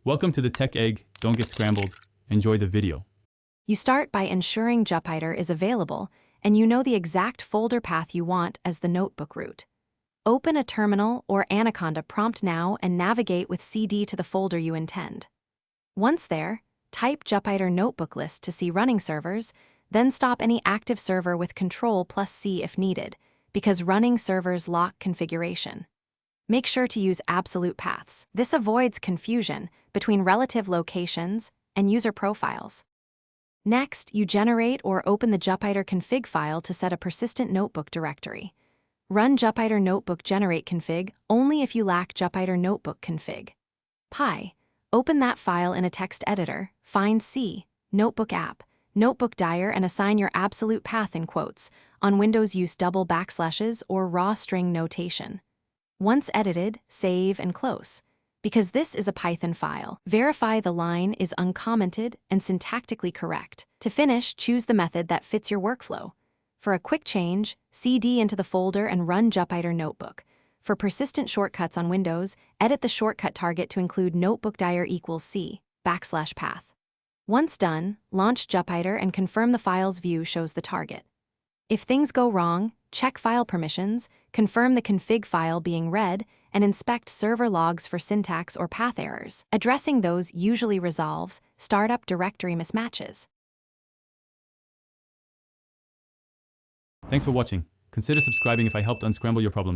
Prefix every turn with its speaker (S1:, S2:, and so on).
S1: Welcome to the Tech Egg. Don't get scrambled. Enjoy the video.
S2: You start by ensuring Jupyter is available and you know the exact folder path you want as the notebook root. Open a terminal or Anaconda prompt now and navigate with CD to the folder you intend. Once there, type Jupyter Notebook list to see running servers, then stop any active server with Ctrl+C if needed, because running servers lock configuration. Make sure to use absolute paths. This avoids confusion between relative locations and user profiles. Next, you generate or open the Jupyter config file to set a persistent notebook directory. Run Jupyter Notebook generate config only if you lack Jupyter Notebook config. Open that file in a text editor, find C, Notebook app, Notebook dir and assign your absolute path in quotes. On Windows, use double backslashes or raw string notation. Once edited, save and close. Because this is a Python file, verify the line is uncommented and syntactically correct. To finish, choose the method that fits your workflow. For a quick change, CD into the folder and run Jupyter Notebook. For persistent shortcuts on Windows, edit the shortcut target to include notebook dir equals C/path. Once done, launch Jupyter and confirm the file's view shows the target. If things go wrong, check file permissions, confirm the config file being read, and inspect server logs for syntax or path errors. Addressing those usually resolves startup directory mismatches.
S1: Thanks for watching. Consider subscribing if I helped unscramble your problems.